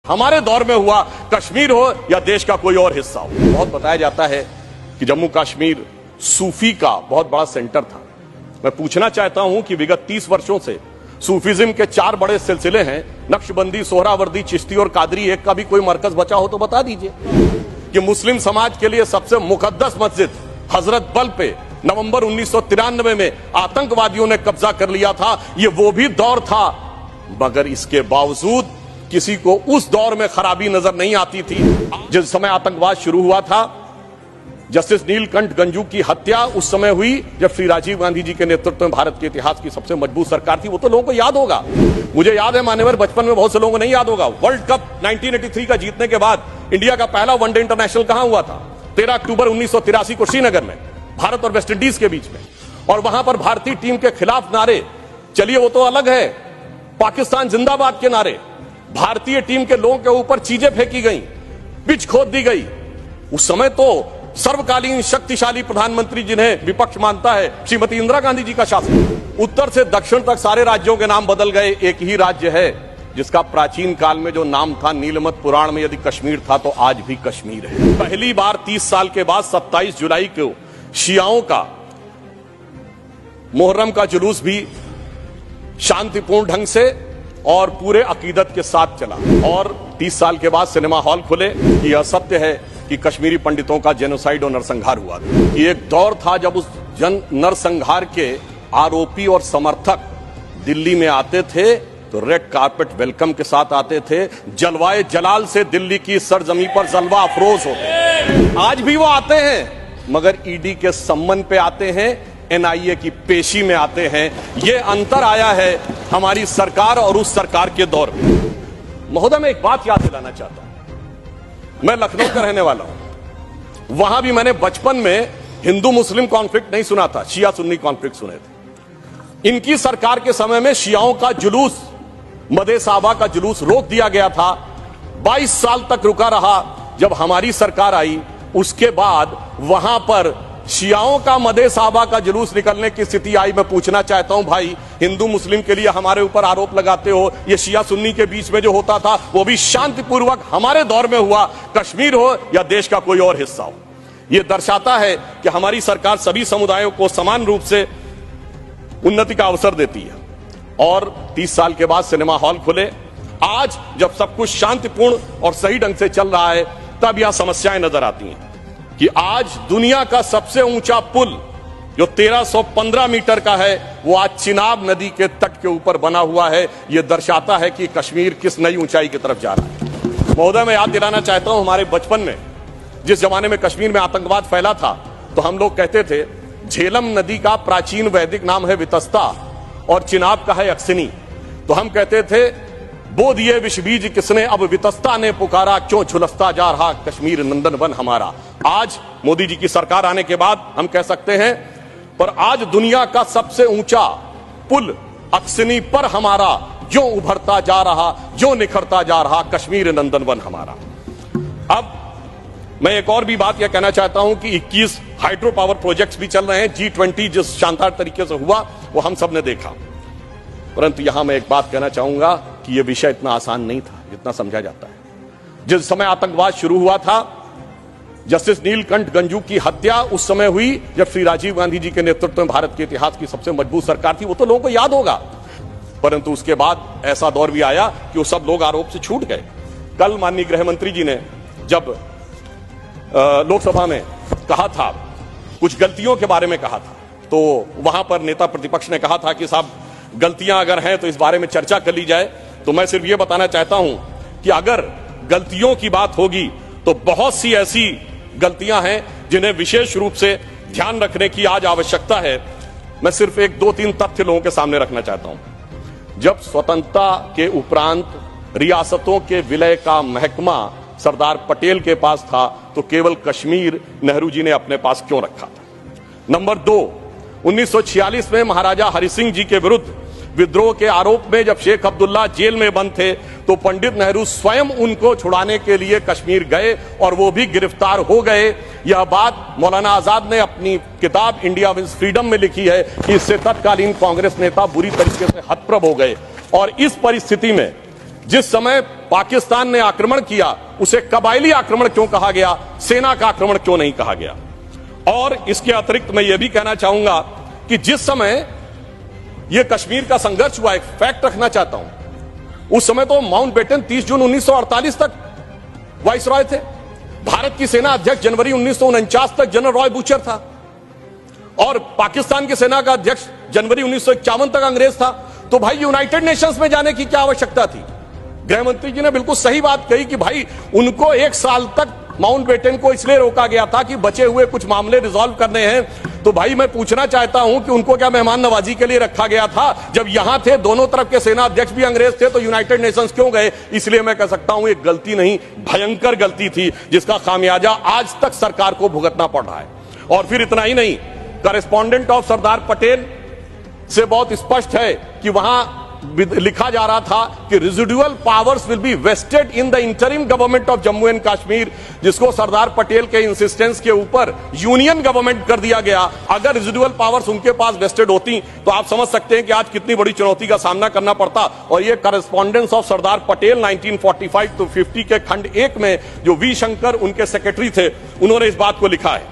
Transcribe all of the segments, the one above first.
हमारे दौर में हुआ, कश्मीर हो या देश का कोई और हिस्सा हो। बहुत बताया जाता है कि जम्मू कश्मीर सूफी का बहुत बड़ा सेंटर था। मैं पूछना चाहता हूं कि विगत 30 वर्षों से सूफीज्म के 4 बड़े सिलसिले हैं, नक्शबंदी, सोहरावर्दी, चिश्ती और कादरी, एक का भी कोई मरकज बचा हो तो बता दीजिए। कि मुस्लिम समाज के लिए सबसे मुकद्दस मस्जिद हजरत बल पे नवंबर 1993 में आतंकवादियों ने कब्जा कर लिया था, ये वो भी दौर था, मगर इसके बावजूद किसी को उस दौर में खराबी नजर नहीं आती थी। जिस समय आतंकवाद शुरू हुआ था, जस्टिस नीलकंठ गंजू की हत्या उस समय हुई जब श्री राजीव गांधी जी के नेतृत्व में भारत के इतिहास की सबसे मजबूत सरकार थी। वो तो लोगों को याद होगा, मुझे याद है मान्यवर, बचपन में बहुत से लोगों को नहीं याद होगा। वर्ल्ड कप 1983 का जीतने के बाद इंडिया का पहला वनडे इंटरनेशनल कहां हुआ था? 13 अक्टूबर 1983 को श्रीनगर में, भारत और वेस्ट इंडीज के बीच में। और वहां पर भारतीय टीम के खिलाफ नारे, चलिए वो तो अलग है, पाकिस्तान जिंदाबाद के नारे, भारतीय टीम के लोगों के ऊपर चीजें फेंकी गई, पिच खोद दी गई। उस समय तो सर्वकालीन शक्तिशाली प्रधानमंत्री जिन्हें विपक्ष मानता है, श्रीमती इंदिरा गांधी जी का शासन। उत्तर से दक्षिण तक सारे राज्यों के नाम बदल गए, एक ही राज्य है जिसका प्राचीन काल में जो नाम था, नीलमत पुराण में यदि कश्मीर था तो आज भी कश्मीर है। पहली बार 30 साल के बाद 27 जुलाई को शियाओं का मुहर्रम का जुलूस भी शांतिपूर्ण ढंग से और पूरे अकीदत के साथ चला। और 30 साल के बाद सिनेमा हॉल खुले। यह सत्य है कि कश्मीरी पंडितों का जेनोसाइड और नरसंहार हुआ था। ये एक दौर था जब उस नरसंहार के आरोपी और समर्थक दिल्ली में आते थे तो रेड कार्पेट वेलकम के साथ आते थे, जलवाए जलाल से दिल्ली की सरजमी पर जलवा अफरोज होते। आज भी वो आते हैं, मगर ईडी के सम्मन पे आते हैं, एनआईए की पेशी में आते हैं। ये अंतर आया है हमारी सरकार और उस सरकार के दौर में। महोदय, मैं एक बात याद दिलाना चाहता हूं, मैं लखनऊ का रहने वाला हूं। वहां भी मैंने बचपन में हिंदू मुस्लिम कॉन्फ्लिक्ट नहीं सुना था, शिया सुन्नी कॉन्फ्लिक्ट सुने थे। इनकी सरकार के समय में शियाओं का जुलूस, मदे साहबा का जुलूस रोक दिया गया था। 22 साल तक रुका रहा। जब हमारी सरकार आई उसके बाद वहां पर शियाओं का मदे साहबा का जुलूस निकलने की स्थिति आई। मैं पूछना चाहता हूं, भाई हिंदू मुस्लिम के लिए हमारे ऊपर आरोप लगाते हो, ये शिया सुन्नी के बीच में जो होता था वो भी शांतिपूर्वक हमारे दौर में हुआ, कश्मीर हो या देश का कोई और हिस्सा हो। यह दर्शाता है कि हमारी सरकार सभी समुदायों को समान रूप से उन्नति का अवसर देती है। और 30 साल के बाद सिनेमा हॉल खुले। आज जब सब कुछ शांतिपूर्ण और सही ढंग से चल रहा है, तब यह समस्याएं नजर आती हैं कि आज दुनिया का सबसे ऊंचा पुल जो 1315 मीटर का है, वो आज चिनाब नदी के तट के ऊपर बना हुआ है। यह दर्शाता है कि कश्मीर किस नई ऊंचाई की तरफ जा रहा है। महोदय, मैं याद दिलाना चाहता हूं, हमारे बचपन में जिस जमाने में कश्मीर में आतंकवाद फैला था, तो हम लोग कहते थे झेलम नदी का प्राचीन वैदिक नाम है वितस्ता और चिनाब का है अक्सिनी। तो हम कहते थे, बो दिए विष बीज किसने, अब वितस्ता ने पुकारा, क्यों झुलसता जा रहा कश्मीर नंदन वन हमारा। आज मोदी जी की सरकार आने के बाद हम कह सकते हैं, पर आज दुनिया का सबसे ऊंचा पुल अक्सिनी पर हमारा जो उभरता जा रहा, जो निखरता जा रहा कश्मीर नंदन वन हमारा। अब मैं एक और भी बात यह कहना चाहता हूं कि 21 हाइड्रो पावर प्रोजेक्ट्स भी चल रहे हैं। G20 जिस शानदार तरीके से हुआ वो हम सब ने देखा, परंतु यहां मैं एक बात कहना चाहूंगा कि यह विषय इतना आसान नहीं था जितना समझा जाता है। जिस समय आतंकवाद शुरू हुआ था, जस्टिस नीलकंठ गंजू की हत्या उस समय हुई जब श्री राजीव गांधी जी के नेतृत्व में भारत के इतिहास की सबसे मजबूत सरकार थी। वो तो लोगों को याद होगा, परंतु उसके बाद ऐसा दौर भी आया कि वो सब लोग आरोप से छूट गए। कल माननीय गृह मंत्री जी ने जब लोकसभा में कहा था, कुछ गलतियों के बारे में कहा था, तो वहां पर नेता प्रतिपक्ष ने कहा था कि साहब गलतियां अगर हैं तो इस बारे में चर्चा कर ली जाए। तो मैं सिर्फ यह बताना चाहता हूं कि अगर गलतियों की बात होगी तो बहुत सी ऐसी गलतियां हैं जिन्हें विशेष रूप से ध्यान रखने की आज आवश्यकता है। मैं सिर्फ 1-2-3 तथ्य लोगों के सामने रखना चाहता हूं। जब स्वतंत्रता के उपरांत रियासतों के विलय का महकमा सरदार पटेल के पास था, तो केवल कश्मीर नेहरू जी ने अपने पास क्यों रखा था? नंबर 2, 1946 में महाराजा हरि सिंह जी के विरुद्ध विद्रोह के आरोप में जब शेख अब्दुल्ला जेल में बंद थे, तो पंडित नेहरू स्वयं उनको छुड़ाने के लिए कश्मीर गए और वो भी गिरफ्तार हो गए। यह बात मौलाना आजाद ने अपनी किताब इंडिया विंस फ्रीडम में लिखी है कि इससे तत्कालीन कांग्रेस नेता बुरी तरीके से हतप्रभ हो गए। और इस परिस्थिति में जिस समय पाकिस्तान ने आक्रमण किया उसे कबायली आक्रमण क्यों कहा गया, सेना का आक्रमण क्यों नहीं कहा गया। और इसके अतिरिक्त मैं यह भी कहना चाहूंगा कि जिस समय यह कश्मीर का संघर्ष हुआ, एक फैक्ट रखना चाहता हूं, उस समय तो माउंटबेटन 30 जून 1948 तक वाइसरॉय थे। भारत की सेना अध्यक्ष जनवरी 1949 तक जनरल रॉय बूचर था और पाकिस्तान की सेना का अध्यक्ष जनवरी 1951 तक अंग्रेज था। तो भाई यूनाइटेड नेशंस में जाने की क्या आवश्यकता थी। गृह मंत्री जी ने बिल्कुल सही बात कही कि भाई उनको 1 साल तक माउंटबेटन को इसलिए रोका गया था कि बचे हुए कुछ मामले रिजॉल्व करने हैं। तो भाई मैं पूछना चाहता हूं कि उनको क्या मेहमान नवाजी के लिए रखा गया था? जब यहां थे, दोनों तरफ के सेना अध्यक्ष भी अंग्रेज थे, तो यूनाइटेड नेशंस क्यों गए? इसलिए मैं कह सकता हूं एक गलती नहीं, भयंकर गलती थी, जिसका खामियाजा आज तक सरकार को भुगतना पड़ रहा है। और फिर इतना ही नहीं, करेस्पॉन्डेंट ऑफ सरदार पटेल से बहुत स्पष्ट है कि वहां लिखा जा रहा था कि residual powers will be vested in the interim government of Jammu and Kashmir, जिसको सरदार पटेल के इंसिस्टेंस के ऊपर यूनियन गवर्नमेंट कर दिया गया। अगर रेजिडुअल पावर्स उनके पास वेस्टेड होती तो आप समझ सकते हैं कि आज कितनी बड़ी चुनौती का सामना करना पड़ता। और ये correspondence of Sardar Patel 1945 to 50 के खंड 1 में जो वी शंकर उनके सेक्रेटरी थे, उन्होंने इस बात को लिखा है।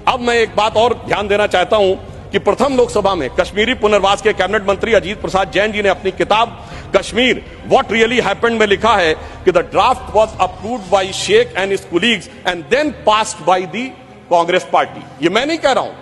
अब मैं एक बात और ध्यान देना चाहता हूं कि प्रथम लोकसभा में कश्मीरी पुनर्वास के कैबिनेट मंत्री अजीत प्रसाद जैन जी ने अपनी किताब कश्मीर व्हाट रियली हैपेंड में लिखा है कि the draft was approved by Sheikh and his colleagues and then passed by the Congress party. ये मैं नहीं कह रहा हूं,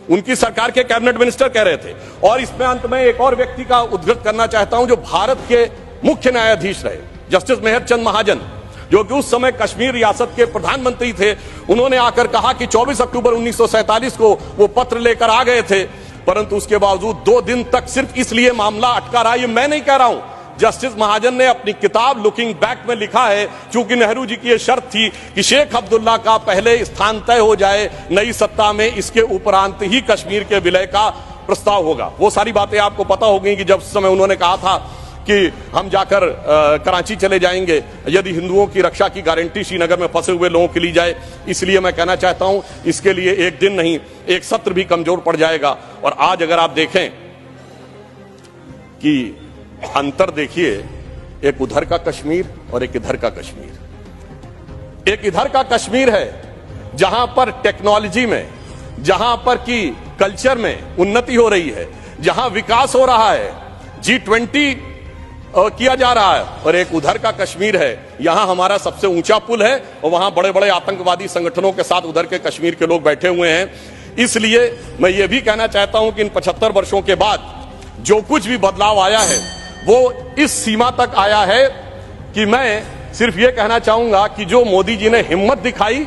उनकी सरकार के कैबिनेट मिनिस्टर कह रहे थे। और इसमें अंत में एक और व्यक्ति का उद्धृत करना चाहता हूं जो भारत के मुख्य न्यायाधीश रहे, जस्टिस मेहर चंद महाजन, जो कि उस समय कश्मीर रियासत के प्रधानमंत्री थे। उन्होंने आकर कहा कि 24 अक्टूबर 1947 को वो पत्र लेकर आ गए थे, परंतु उसके बावजूद 2 दिन तक सिर्फ इसलिए मामला अटका रहा। ये मैं नहीं कह रहा हूं, जस्टिस महाजन ने अपनी किताब लुकिंग बैक में लिखा है, क्योंकि नेहरू जी की यह शर्त थी कि शेख अब्दुल्ला का पहले स्थान तय हो जाए नई सत्ता में, इसके उपरांत ही कश्मीर के विलय का प्रस्ताव होगा। वो सारी बातें आपको पता हो गई कि जब उस समय उन्होंने कहा था कि हम जाकर कराची चले जाएंगे यदि हिंदुओं की रक्षा की गारंटी श्रीनगर में फंसे हुए लोगों की ली जाए। इसलिए मैं कहना चाहता हूं इसके लिए एक दिन नहीं, एक सत्र भी कमजोर पड़ जाएगा। और आज अगर आप देखें कि अंतर देखिए, एक उधर का कश्मीर और एक इधर का कश्मीर। एक इधर का कश्मीर है जहां पर टेक्नोलॉजी में, जहां पर की कल्चर में उन्नति हो रही है, जहां विकास हो रहा है, G20 किया जा रहा है। और एक उधर का कश्मीर है, यहां हमारा सबसे ऊंचा पुल है और वहां बड़े बड़े आतंकवादी संगठनों के साथ उधर के कश्मीर के लोग बैठे हुए हैं। इसलिए मैं ये भी कहना चाहता हूं कि इन 75 वर्षों के बाद जो कुछ भी बदलाव आया है वो इस सीमा तक आया है कि मैं सिर्फ ये कहना चाहूंगा कि जो मोदी जी ने हिम्मत दिखाई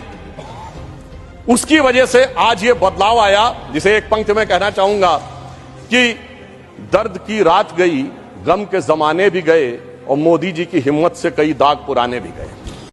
उसकी वजह से आज ये बदलाव आया, जिसे एक पंक्ति में कहना चाहूंगा कि दर्द की रात गई, गम के जमाने भी गए और मोदी जी की हिम्मत से कई दाग पुराने भी गए।